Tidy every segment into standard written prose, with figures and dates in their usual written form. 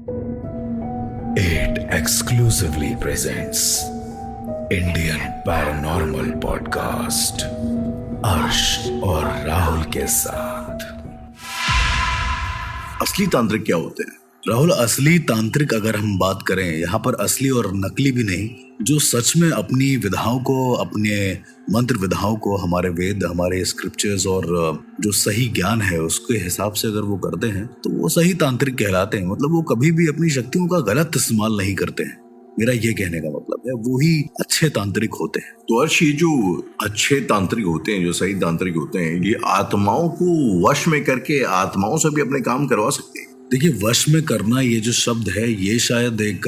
It exclusively presents Indian Paranormal Podcast अर्श और राहुल के साथ। असली तांत्रिक क्या होते हैं? राहुल, असली तांत्रिक अगर हम बात करें, यहाँ पर असली और नकली भी नहीं, जो सच में अपनी विधाओं को, अपने मंत्र विधाओं को, हमारे वेद, हमारे स्क्रिप्चर्स और जो सही ज्ञान है उसके हिसाब से अगर वो करते हैं तो वो सही तांत्रिक कहलाते हैं। मतलब वो कभी भी अपनी शक्तियों का गलत इस्तेमाल नहीं करते हैं। मेरा ये कहने का मतलब है, वो ही अच्छे तांत्रिक होते हैं। तो अर्श, ये जो अच्छे तांत्रिक होते हैं, जो सही तांत्रिक होते हैं, ये आत्माओं को वश में करके आत्माओं से भी अपने काम करवा सकते हैं। देखिए, वश में करना, ये जो शब्द है, ये शायद एक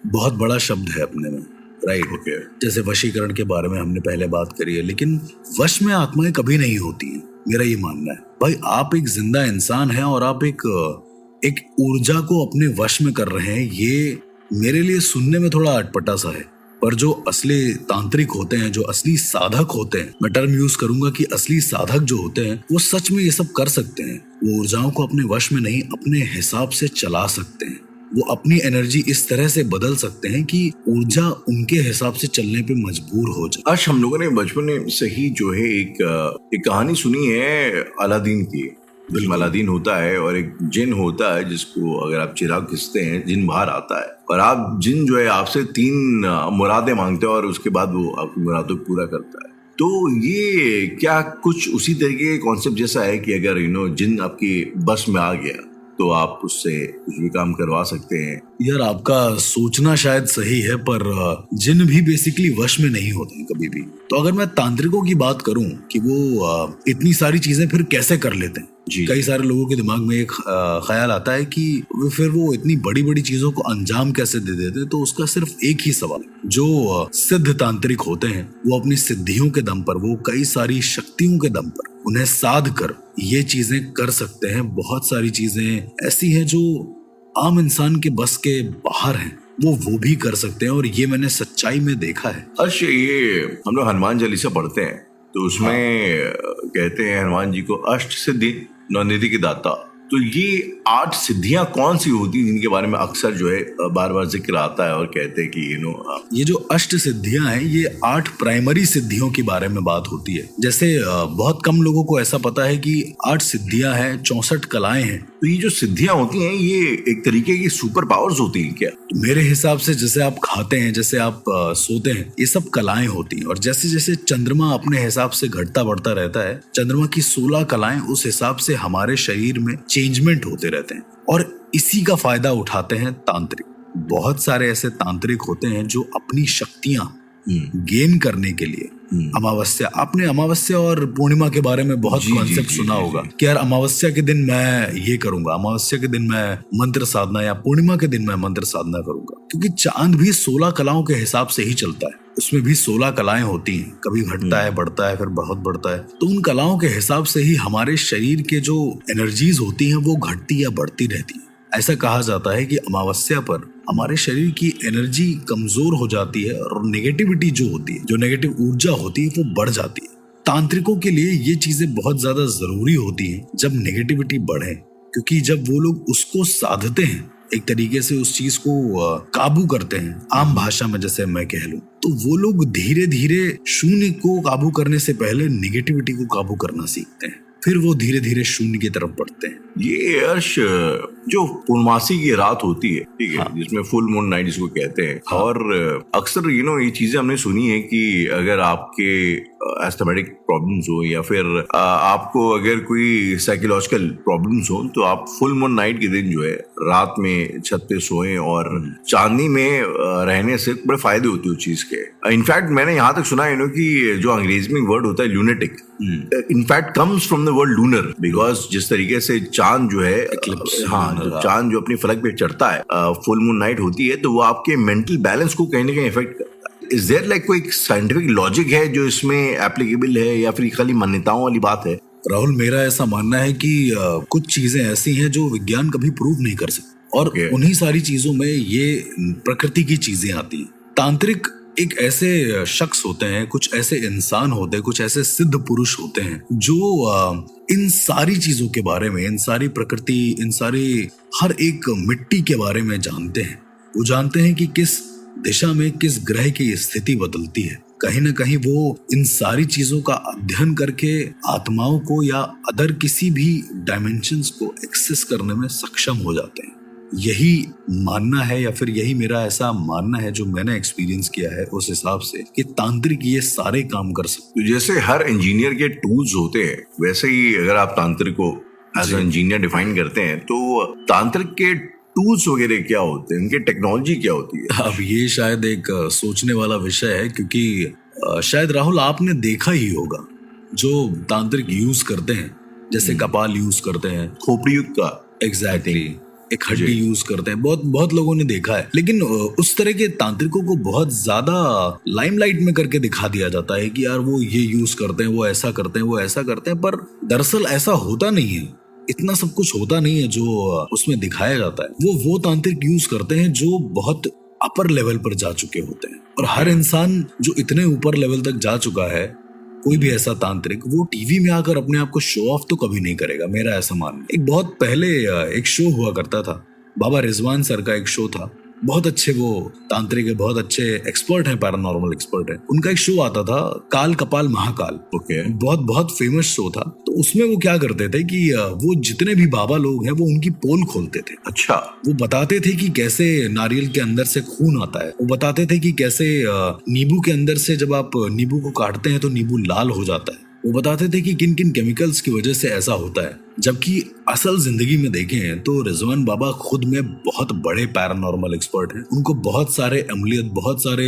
बहुत बड़ा शब्द है अपने में, राइट? ओके। जैसे वशीकरण के बारे में हमने पहले बात करी है, लेकिन वश में आत्माएं कभी नहीं होती हैं, मेरा ये मानना है। भाई, आप एक जिंदा इंसान हैं और आप एक ऊर्जा को अपने वश में कर रहे हैं। ये मेरे लिए सुनने में थोड़ा अटपटा सा है, पर जो असली तांत्रिक होते हैं, जो असली साधक होते हैं, मैं टर्म यूज करूंगा कि असली साधक जो होते हैं, वो सच में ये सब कर सकते हैं। वो ऊर्जाओं को अपने वश में नहीं, अपने हिसाब से चला सकते हैं। वो अपनी एनर्जी इस तरह से बदल सकते हैं कि ऊर्जा उनके हिसाब से चलने पे मजबूर हो जाए। अर्श, हम लोगों ने बचपन से ही जो है एक कहानी सुनी है अलादीन की। फिल्म अलादीन होता है और एक जिन होता है जिसको अगर आप चिराग खींचते हैं, जिन बाहर आता है और आप जिन जो है आपसे 3 मुरादें मांगते हैं और उसके बाद वो आपकी मुरादों को पूरा करता है। तो ये क्या कुछ उसी तरीके के कॉन्सेप्ट जैसा है कि अगर जिन आपकी बस में आ गया तो आप उससे कुछ भी काम करवा सकते हैं? यार, आपका सोचना शायद सही है, पर जिन भी बेसिकली वश में नहीं होते कभी भी। तो अगर मैं तांत्रिकों की बात करूं कि वो इतनी सारी चीजें फिर कैसे कर लेते हैं, कई सारे लोगों के दिमाग में एक ख्याल आता है कि फिर वो इतनी बड़ी बड़ी चीजों को अंजाम कैसे दे देते हैं। तो उसका सिर्फ एक ही सवाल, जो सिद्ध तांत्रिक होते हैं वो अपनी सिद्धियों के दम पर, वो कई सारी शक्तियों के दम पर, उन्हें साध कर ये चीजें कर सकते हैं। बहुत सारी चीजें ऐसी हैं जो आम इंसान के बस के बाहर हैं, वो भी कर सकते हैं, और ये मैंने सच्चाई में देखा है। अर्श, ये हम लोग हनुमान चालीसा पढ़ते हैं तो उसमें कहते हैं हनुमान जी को अष्ट सिद्धि नवनिधि के दाता। तो ये 8 सिद्धियां कौन सी होती हैं जिनके बारे में अक्सर जो है बार बार जिक्र आता है और कहते हैं कि ये जो अष्ट सिद्धियां हैं, ये 8 प्राइमरी सिद्धियों के बारे में बात होती है। जैसे बहुत कम लोगों को ऐसा पता है कि 8 सिद्धियां हैं, 64 कलाएं हैं। तो ये जो सिद्धियां होती हैं, ये एक तरीके की सुपर पावर्स होती हैं क्या? तो मेरे हिसाब से जैसे आप खाते हैं, जैसे आप सोते हैं, ये सब कलाएं होती हैं। और जैसे जैसे चंद्रमा अपने हिसाब से घटता बढ़ता रहता है, चंद्रमा की 16 कलाएं उस हिसाब से हमारे शरीर में चेंजमेंट होते रहते हैं, और इसी का फायदा उठाते हैं तांत्रिक। बहुत सारे ऐसे तांत्रिक होते हैं जो अपनी शक्तियां गेन करने के लिए अमावस्या, आपने अमावस्या और पूर्णिमा के बारे में बहुत कॉन्सेप्ट सुना होगा कि यार अमावस्या के दिन मैं ये करूंगा, अमावस्या के दिन मैं मंत्र साधना, या पूर्णिमा के दिन मैं मंत्र साधना करूंगा। क्योंकि चांद भी 16 कलाओं के हिसाब से ही चलता है, उसमें भी 16 कलाएं होती हैं। कभी घटता है, बढ़ता है, फिर बहुत बढ़ता है। तो उन कलाओं के हिसाब से ही हमारे शरीर के जो एनर्जीज होती हैं वो घटती या बढ़ती रहती है। ऐसा कहा जाता है कि अमावस्या पर हमारे शरीर की एनर्जी कमजोर हो जाती है और नेगेटिविटी जो होती है, जो नेगेटिव ऊर्जा होती है, वो बढ़ जाती है। तांत्रिकों के लिए ये चीजें बहुत ज्यादा जरूरी होती हैं जब नेगेटिविटी बढ़े, क्योंकि जब वो लोग उसको साधते हैं, एक तरीके से उस चीज को काबू करते हैं, आम भाषा में जैसे मैं कह लूं, तो वो लोग धीरे धीरे शून्य को काबू करने से पहले नेगेटिविटी को काबू करना सीखते हैं, फिर वो धीरे धीरे शून्य की तरफ बढ़ते हैं। ये अर्श, जो पूर्णमासी की रात होती है, ठीक है, जिसमें फुल मून नाइट जिसको कहते हैं, और अक्सर ये चीजें हमने सुनी है कि अगर आपके एस्थमेटिक प्रॉब्लम्स हो या फिर आपको अगर कोई साइकोलॉजिकल प्रॉब्लम्स हो, तो आप फुल मून नाइट के दिन जो है रात में छत पे सोएं, और चांदनी में रहने से बड़े फायदे होते हैं उस चीज के। इनफैक्ट मैंने यहाँ तक सुना है कि जो अंग्रेजी में वर्ड होता है lunatic, in fact comes from the word lunar, because जिस तरीके से चांद जो है, चांद जो अपनी फलक पे चढ़ता है, फुल मून नाइट होती है, तो वो आपके मेंटल बैलेंस को कहीं ना कहीं इफेक्ट करता है। इज देयर लाइक कोई साइंटिफिक लॉजिक है जो इसमें एप्लीकेबल है, या फिर खाली मान्यताओं वाली बात है? राहुल, मेरा ऐसा मानना है कि कुछ चीजें ऐसी हैं जो विज्ञान कभी प्रूव नहीं कर सकता, और उन्हीं सारी चीजों में ये प्रकृति की चीजें आती हैं। तांत्रिक एक ऐसे शख्स होते हैं, कुछ ऐसे इंसान होते हैं, कुछ ऐसे सिद्ध पुरुष होते हैं जो इन सारी चीजों के बारे में, इन सारी प्रकृति, इन सारी हर एक मिट्टी के बारे में जानते हैं। वो जानते हैं कि किस दिशा में किस ग्रह की स्थिति बदलती है। कहीं ना कहीं वो इन सारी चीजों का अध्ययन करके आत्माओं को या अदर किसी भी डायमेंशंस को एक्सेस करने में सक्षम हो जाते हैं। यही मानना है, या फिर यही मेरा ऐसा मानना है जो मैंने एक्सपीरियंस किया है उस हिसाब से, कि तांत्रिक ये सारे काम कर सकते तो जैसे हर इंजीनियर के टूल्स होते हैं, वैसे ही अगर आप तांत्रिक को एज एन इंजीनियर डिफाइन करते हैं, तो तांत्रिक के टूल्स वगैरह क्या होते हैं, उनकी टेक्नोलॉजी क्या होती है? अब ये शायद एक सोचने वाला विषय है, क्योंकि शायद राहुल आपने देखा ही होगा जो तांत्रिक यूज करते हैं, जैसे कपाल यूज करते हैं, खोपड़ी युग का एग्जैक्टली एक हड्डी यूज करते हैं, बहुत लोगों ने देखा है। लेकिन उस तरह के तांत्रिकों को बहुत ज्यादा लाइमलाइट में करके दिखा दिया जाता है कि यार वो ये यूज करते हैं, वो ऐसा करते हैं, वो ऐसा करते हैं, पर दरअसल ऐसा होता नहीं है। इतना सब कुछ होता नहीं है जो उसमें दिखाया जाता है। वो तांत्रिक यूज करते हैं जो बहुत अपर लेवल पर जा चुके होते हैं। और हर इंसान जो इतने ऊपर लेवल तक जा चुका है, कोई भी ऐसा तांत्रिक, वो टीवी में आकर अपने आप को शो ऑफ तो कभी नहीं करेगा, मेरा ऐसा मानना है। एक बहुत पहले एक शो हुआ करता था, बाबा रिजवान सर का एक शो था। बहुत अच्छे वो तांत्रिक है, बहुत अच्छे एक्सपर्ट हैं, पैरानॉर्मल एक्सपर्ट हैं। उनका एक शो आता था, काल कपाल महाकाल। ओके। बहुत फेमस शो था। तो उसमें वो क्या करते थे कि वो जितने भी बाबा लोग हैं वो उनकी पोल खोलते थे। अच्छा। वो बताते थे कि कैसे नारियल के अंदर से खून आता है। वो बताते थे कि कैसे नींबू के अंदर से जब आप नींबू को काटते हैं तो नींबू लाल हो जाता है। वो बताते थे कि किन किन केमिकल्स की वजह से ऐसा होता है। जबकि असल जिंदगी में देखें तो रिजवान बाबा खुद में बहुत बड़े पैरानॉर्मल एक्सपर्ट हैं। उनको बहुत सारे अमलियत, बहुत सारे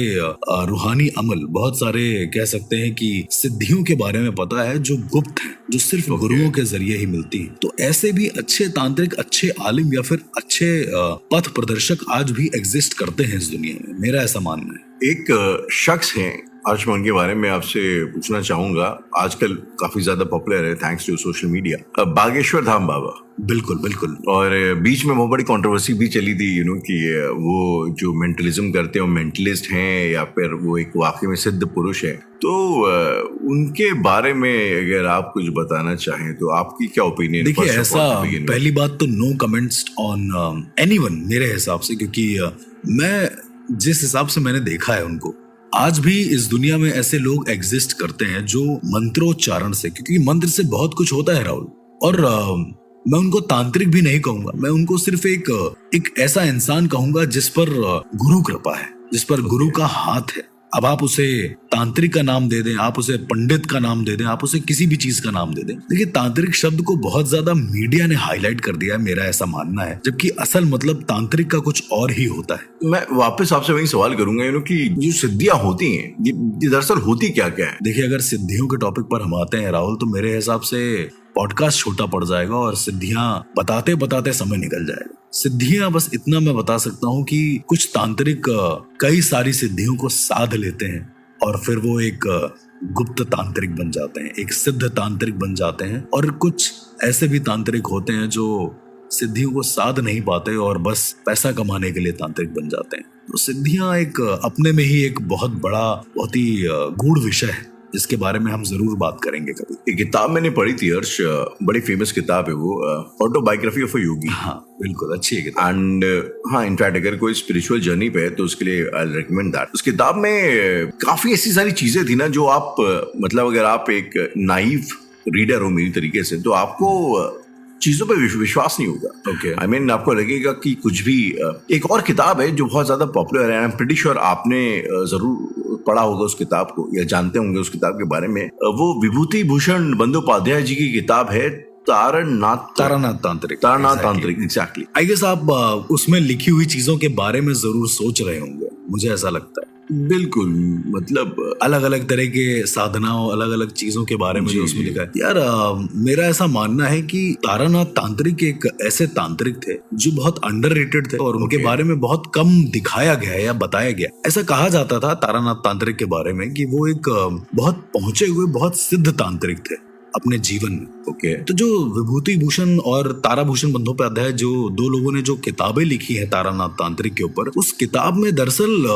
रूहानी अमल, बहुत सारे कह सकते हैं कि सिद्धियों के बारे में पता है जो गुप्त हैं, जो सिर्फ गुरुओं के जरिए ही मिलती हैं। तो ऐसे भी अच्छे तांत्रिक, अच्छे आलिम या फिर अच्छे पथ प्रदर्शक आज भी एग्जिस्ट करते हैं इस दुनिया में, मेरा ऐसा मानना है। एक शख्स है, आज मैं उनके बारे में आपसे पूछना चाहूंगा। आजकल काफी ज्यादा पॉपुलर है thanks to social media, Bageshwar Dham बाबा। बिल्कुल। और बीच में बहुत बड़ी कंट्रोवर्सी भी चली थी कि वो जो मेंटलिज्म करते हैं वो मेंटलिस्ट हैं या फिर वो एक वाकई में सिद्ध पुरुष है। तो उनके बारे में अगर आप कुछ बताना चाहें तो आपकी क्या ओपिनियन? देखिए, ऐसा पहली बात तो नो कमेंट्स ऑन एनीवन मेरे हिसाब से, क्योंकि मैं जिस हिसाब से मैंने देखा है उनको, आज भी इस दुनिया में ऐसे लोग एग्जिस्ट करते हैं जो मंत्रोच्चारण से, क्योंकि मंत्र से बहुत कुछ होता है राहुल। और मैं उनको तांत्रिक भी नहीं कहूंगा, मैं उनको सिर्फ एक ऐसा इंसान कहूंगा जिस पर गुरु कृपा है, जिस पर गुरु का हाथ है। अब आप उसे तांत्रिक का नाम दे दें, आप उसे पंडित का नाम दे दें, आप उसे किसी भी चीज का नाम दे दें। देखिए, तांत्रिक शब्द को बहुत ज्यादा मीडिया ने हाईलाइट कर दिया है, मेरा ऐसा मानना है, जबकि असल मतलब तांत्रिक का कुछ और ही होता है। मैं वापस आपसे वही सवाल करूंगा कि जो सिद्धियां होती हैं ये दरअसल होती क्या क्या है? देखिए, अगर सिद्धियों के टॉपिक पर हम आते हैं राहुल, तो मेरे हिसाब से पॉडकास्ट छोटा पड़ जाएगा और सिद्धियां बताते बताते समय निकल जाएगा। सिद्धियां बस इतना मैं बता सकता हूँ कि कुछ तांत्रिक कई सारी सिद्धियों को साध लेते हैं और फिर वो एक गुप्त तांत्रिक बन जाते हैं, एक सिद्ध तांत्रिक बन जाते हैं। और कुछ ऐसे भी तांत्रिक होते हैं जो सिद्धियों को साध नहीं पाते और बस पैसा कमाने के लिए तांत्रिक बन जाते हैं। तो सिद्धियां एक अपने में ही एक बहुत बड़ा, बहुत ही गूढ़ विषय है, जिसके बारे में हम जरूर बात करेंगे कभी। एक किताब मैंने पढ़ी थी हर्ष, बड़ी फेमस किताब है वो, ऑटोबायोग्राफी ऑफ अ योगी। हाँ बिल्कुल, अच्छी है किताब। एंड हाँ, इनफैक्ट अगर कोई स्पिरिचुअल जर्नी पे है तो उसके लिए आई रिकमेंड दैट। उस किताब में काफी ऐसी सारी चीजें थी ना जो आप मतलब अगर आप एक नाइव रीडर हो मेरी तरीके से, तो आपको चीजों पे विश्वास नहीं होगा। ओके। आई मीन आपको लगेगा कि कुछ भी। एक और किताब है जो बहुत ज्यादा पॉपुलर है, आई एम प्रीटी श्योर आपने जरूर पढ़ा होगा उस किताब को या जानते होंगे उस किताब के बारे में। वो विभूति भूषण बंदोपाध्याय जी की किताब है, तारानाथ तांत्रिक। एग्जैक्टली। आई गेस आप उसमें लिखी हुई चीजों के बारे में जरूर सोच रहे होंगे, मुझे ऐसा लगता है। बिल्कुल, मतलब अलग अलग तरह के साधनाओं, अलग अलग चीजों के बारे में जो उसमें लिखा है। यार मेरा ऐसा मानना है कि तारानाथ तांत्रिक एक ऐसे तांत्रिक थे जो बहुत अंडररेटेड थे और उनके बारे में बहुत कम दिखाया गया या बताया गया। ऐसा कहा जाता था तारानाथ तांत्रिक के बारे में कि वो एक बहुत पहुंचे हुए, बहुत सिद्ध तांत्रिक थे अपने जीवन में। ओके। तो जो विभूति भूषण और ताराभूषण बंदोपाध्याय, जो दो लोगों ने जो किताबें लिखी है तारानाथ तांत्रिक के ऊपर, उस किताब में दरअसल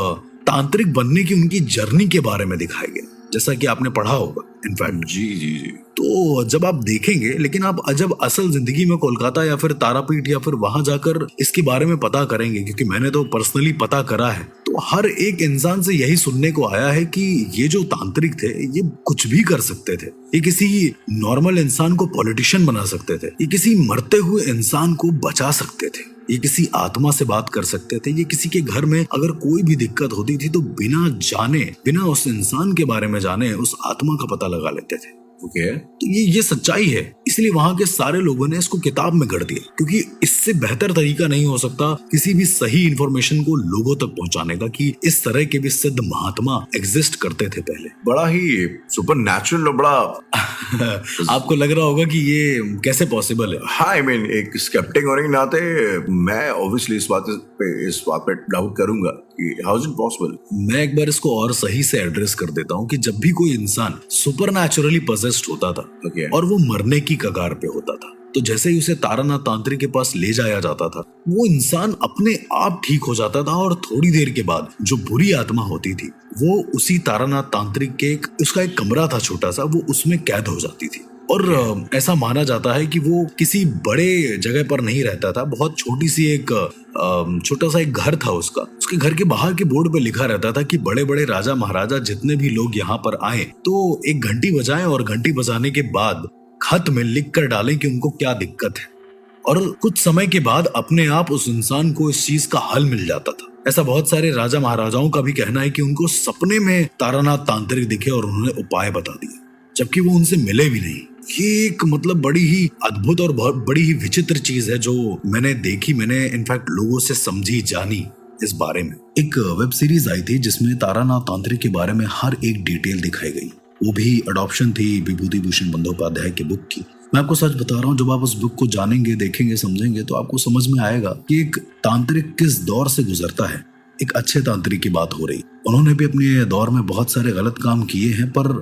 तांत्रिक बनने की उनकी जर्नी के बारे में दिखाया गया, जैसा कि आपने पढ़ा होगा इनफैक्ट। जी जी जी। तो जब आप देखेंगे, लेकिन आप जब असल जिंदगी में कोलकाता या फिर तारापीठ या फिर वहां जाकर इसके बारे में पता करेंगे, क्योंकि मैंने तो पर्सनली पता करा है, तो हर एक इंसान से यही सुनने को आया है कि ये जो तांत्रिक थे ये कुछ भी कर सकते थे। ये किसी नॉर्मल इंसान को पॉलिटिशियन बना सकते थे, ये किसी मरते हुए इंसान को बचा सकते थे, ये किसी आत्मा से बात कर सकते थे, ये किसी के घर में अगर कोई भी दिक्कत होती थी तो बिना जाने, बिना उस इंसान के बारे में जाने उस आत्मा का पता लगा लेते थे। ओके। तो ये सच्चाई है, इसलिए वहां के सारे लोगों ने इसको किताब में गढ़ दिया, क्योंकि इससे बेहतर तरीका नहीं हो सकता किसी भी सही इंफॉर्मेशन को लोगों तक पहुंचाने का कि इस तरह के भी सिद्ध महात्मा एग्जिस्ट करते थे पहले। बड़ा ही सुपर नेचुरल और बड़ा आपको लग रहा होगा कि ये कैसे पॉसिबल है। हाँ, आई मीन एक स्केप्टिक होने के नाते मैं ऑब्वियसली इस बात पे डाउट करूंगा कि हाउ इज इट पॉसिबल। मैं एक बार इसको और सही से एड्रेस कर देता हूँ कि जब भी कोई इंसान सुपरनैचुरली पोजेस्ड होता था और वो मरने की कगार पे होता था, तो जैसे ही उसे तारानाथ तांत्रिक के पास ले जाया जाता था, वो इंसान अपने आप ठीक हो जाता था और थोड़ी देर के बाद जो बुरी आत्मा होती थी वो उसी तारानाथ तांत्रिक के उसका एक कमरा था छोटा सा, वो उसमें कैद हो जाती थी। और ऐसा माना जाता है कि वो किसी बड़े जगह पर नहीं रहता था, बहुत छोटी सी एक छोटा सा एक घर था उसका। उसके घर के बाहर के बोर्ड पे लिखा रहता था कि बड़े बड़े राजा महाराजा जितने भी लोग यहाँ पर आए तो एक घंटी बजाएं और घंटी बजाने के बाद खत में लिख कर डालें कि उनको क्या दिक्कत है, और कुछ समय के बाद अपने आप उस इंसान को इस चीज का हल मिल जाता था। ऐसा बहुत सारे राजा महाराजाओं का भी कहना है कि उनको सपने में तारानाथ तांत्रिक दिखे और उन्होंने उपाय बता दिए, जबकि वो उनसे मिले भी नहीं। ये एक मतलब बड़ी ही अद्भुत और बहुत बड़ी ही विचित्र चीज है जो मैंने देखी, मैंने इनफैक्ट लोगों से समझी जानी इस बारे में। एक वेब सीरीज आई थी जिसमें तारानाथ तांत्रिक के बारे में हर एक डिटेल दिखाई गई, वो भी अडॉप्शन थी विभूति भूषण बंदोपाध्याय की बुक की। मैं आपको सच बता रहा हूँ, जब आप उस बुक को जानेंगे, देखेंगे, समझेंगे तो आपको समझ में आएगा कि एक तांत्रिक किस दौर से गुजरता है। एक अच्छे तांत्रिक की बात हो रही, उन्होंने भी अपने दौर में बहुत सारे गलत काम किए हैं, पर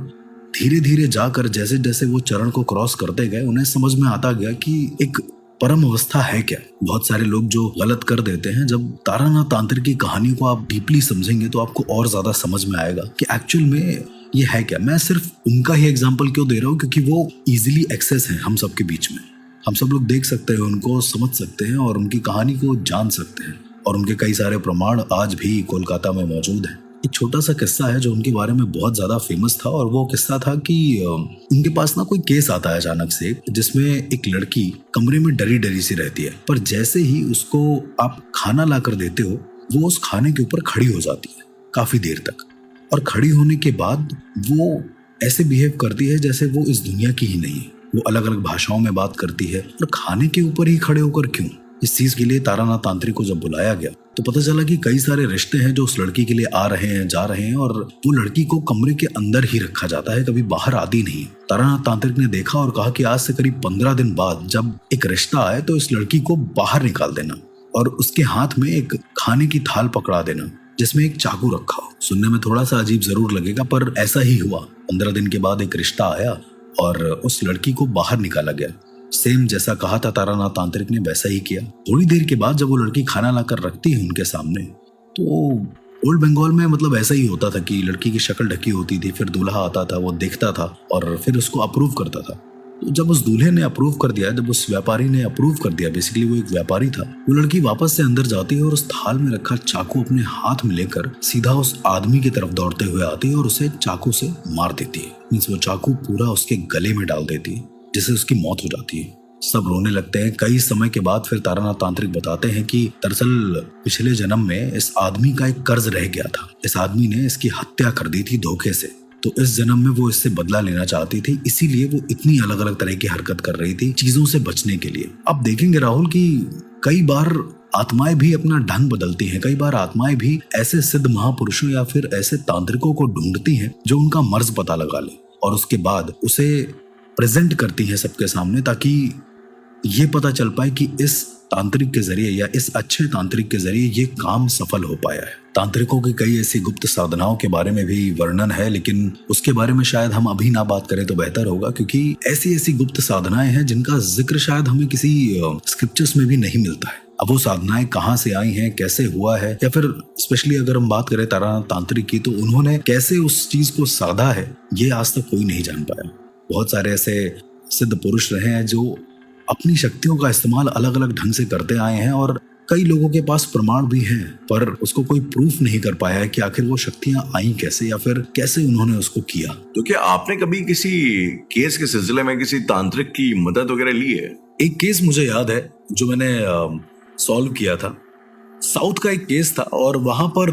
धीरे धीरे जाकर जैसे जैसे वो चरण को क्रॉस करते गए उन्हें समझ में आता गया कि एक परम अवस्था है क्या। बहुत सारे लोग जो गलत कर देते हैं, जब तारानाथ तांत्रिक की कहानी को आप डीपली समझेंगे तो आपको और ज्यादा समझ में आएगा कि एक्चुअल में ये है क्या। मैं सिर्फ उनका ही एग्जाम्पल क्यों दे रहा हूँ, क्योंकि वो इजिली एक्सेस है हम सबके बीच में, हम सब लोग देख सकते हैं, उनको समझ सकते हैं और उनकी कहानी को जान सकते हैं, और उनके कई सारे प्रमाण आज भी कोलकाता में मौजूद हैं। एक छोटा सा किस्सा है जो उनके बारे में बहुत ज्यादा फेमस था, और वो किस्सा था कि उनके पास ना कोई केस आता है अचानक से, जिसमें एक लड़की कमरे में डरी डरी सी रहती है, पर जैसे ही उसको आप खाना ला कर देते हो वो उस खाने के ऊपर खड़ी हो जाती है काफी देर तक, और खड़ी होने के बाद वो ऐसे बिहेव करती है जैसे वो इस दुनिया की ही नहीं है। वो अलग अलग भाषाओं में बात करती है, और खाने के ऊपर ही खड़े होकर क्यों। इस चीज के लिए तारानाथ तांत्रिक को जब बुलाया गया तो पता चला कि कई सारे रिश्ते हैं जो उस लड़की के लिए आ रहे हैं, जा रहे हैं, और वो लड़की को कमरे के अंदर ही रखा जाता है, कभी बाहर आती नहीं। तारानाथ तांत्रिक ने देखा और कहा कि आज से करीब 15 दिन बाद जब एक रिश्ता आए तो इस लड़की को बाहर निकाल देना और उसके हाथ में एक खाने की थाल पकड़ा देना जिसमें एक चाकू रखा हो। सुनने में थोड़ा सा अजीब जरूर लगेगा, पर ऐसा ही हुआ। 15 दिन के बाद एक रिश्ता आया और उस लड़की को बाहर निकाला गया। सेम जैसा कहा था तारानाथ तांत्रिक ने वैसा ही किया। थोड़ी देर के बाद जब वो लड़की खाना लाकर रखती है उनके सामने, तो ओल्ड बंगाल में मतलब ऐसा ही होता था कि लड़की की शक्ल ढकी होती थी, फिर दूल्हा आता था, वो देखता था और फिर उसको अप्रूव करता था। तो जब उस दूल्हे ने अप्रूव कर दिया, जब उस व्यापारी ने अप्रूव कर दिया, बेसिकली वो एक व्यापारी था, वो लड़की वापस से अंदर जाती है और उस थाल में रखा चाकू अपने हाथ में लेकर सीधा उस आदमी की तरफ दौड़ते हुए आती है और उसे चाकू से मार देती है। मींस वो चाकू पूरा उसके गले में डाल देती है, जिससे उसकी मौत हो जाती है। सब रोने लगते हैं। कई समय के बाद फिर तारानाथ तांत्रिक बताते हैं कि दरअसल पिछले जन्म में इस आदमी का एक कर्ज रह गया था। इस आदमी ने इसकी हत्या कर दी थी धोखे से, तो इस जन्म में वो इससे बदला लेना चाहती थी, इसीलिए वो इतनी अलग अलग तरह की हरकत कर रही थी चीजों से बचने के लिए। अब देखेंगे राहुल कि कई बार आत्माएं भी अपना ढंग बदलती हैं। कई बार आत्माएं भी ऐसे सिद्ध महापुरुषों या फिर ऐसे तांत्रिकों को ढूंढती हैं जो उनका मर्ज पता लगा ले और उसके बाद उसे प्रेजेंट करती हैं सबके सामने, ताकि ये पता चल पाए कि इस तांत्रिक के जरिए या इस अच्छे तांत्रिक के जरिए ये काम सफल हो पाया है। तांत्रिकों की कई ऐसी गुप्त साधनाओं के बारे में भी वर्णन है, लेकिन उसके बारे में शायद हम अभी ना बात करें तो बेहतर होगा, क्योंकि ऐसी ऐसी गुप्त साधनाएं हैं जिनका जिक्र शायद हमें किसी स्क्रिप्चर्स में भी नहीं मिलता है। अब वो साधनाएं कहाँ से आई हैं, कैसे हुआ है, या फिर स्पेशली अगर हम बात करें तारानाथ तांत्रिक की, तो उन्होंने कैसे उस चीज को साधा है, ये आज तक कोई नहीं जान पाया। बहुत सारे ऐसे सिद्ध पुरुष रहे हैं जो अपनी शक्तियों का इस्तेमाल अलग अलग ढंग से करते आए हैं, और कई लोगों के पास प्रमाण भी हैं, पर उसको कोई प्रूफ नहीं कर पाया है कि आखिर वो शक्तियां आई कैसे, या फिर कैसे उन्होंने उसको किया। तो क्या आपने कभी किसी केस के सिलसिले में किसी तांत्रिक की मदद वगैरह ली है? एक केस मुझे याद है जो मैंने सॉल्व किया था। साउथ का एक केस था, और वहां पर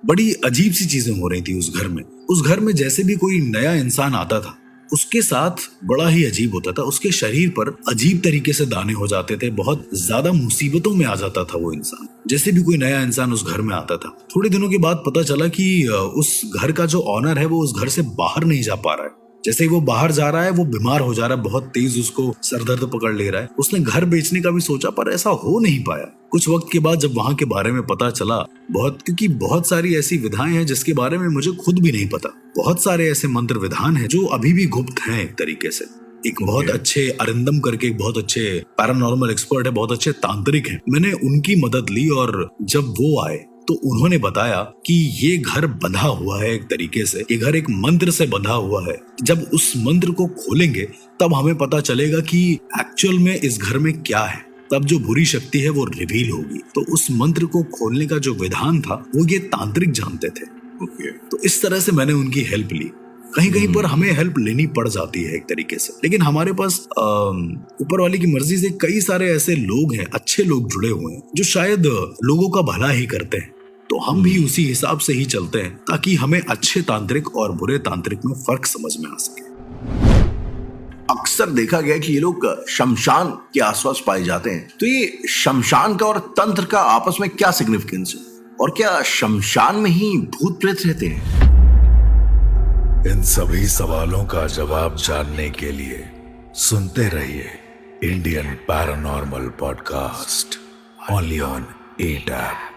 बड़ी अजीब सी चीजें हो रही थी उस घर में। उस घर में जैसे भी कोई नया इंसान आता था, उसके साथ बड़ा ही अजीब होता था। उसके शरीर पर अजीब तरीके से दाने हो जाते थे, बहुत ज्यादा मुसीबतों में आ जाता था वो इंसान। जैसे भी कोई नया इंसान उस घर में आता था, थोड़े दिनों के बाद पता चला कि उस घर का जो ऑनर है वो उस घर से बाहर नहीं जा पा रहा है। जैसे ही वो बाहर जा रहा है, वो बीमार हो जा रहा है, बहुत तेज उसको सरदर्द पकड़ ले रहा है। उसने घर बेचने का भी सोचा, पर ऐसा हो नहीं पाया। कुछ वक्त के बाद जब वहां के बारे में पता चला, क्योंकि बहुत सारी ऐसी विधाएं हैं जिसके बारे में मुझे खुद भी नहीं पता। बहुत सारे ऐसे मंत्र विधान हैं जो अभी भी गुप्त हैं एक तरीके से। एक बहुत अच्छे अरिंदम करके एक बहुत अच्छे पैरानॉर्मल एक्सपर्ट है, बहुत अच्छे तांत्रिक हैं। मैंने उनकी मदद ली, और जब वो आए तो उन्होंने बताया कि ये घर बंधा हुआ है एक तरीके से, ये घर एक मंत्र से बंधा हुआ है। जब उस मंत्र को खोलेंगे तब हमें पता चलेगा कि एक्चुअल में इस घर में क्या है। तब जो बुरी शक्ति है वो रिवील होगी। तो उस मंत्र को खोलने का जो विधान था वो ये तांत्रिक जानते थे। तो इस तरह से मैंने उनकी हेल्प ली। कहीं कहीं पर हमें हेल्प लेनी पड़ जाती है एक तरीके से, लेकिन हमारे पास ऊपर वाले की मर्जी से कई सारे ऐसे लोग हैं, अच्छे लोग जुड़े हुए हैं, जो शायद लोगों का भला ही करते हैं। तो हम भी उसी हिसाब से ही चलते हैं, ताकि हमें अच्छे तांत्रिक और बुरे तांत्रिक में फर्क समझ में आ सके। अक्सर देखा गया कि ये लोग शमशान के आसपास पाए जाते हैं। तो ये शमशान का और तंत्र का आपस में क्या सिग्निफिकेंस है, और क्या शमशान में ही भूत प्रेत रहते हैं? इन सभी सवालों का जवाब जानने के लिए सुनते रहिए Indian paranormal podcast, only on 8 app.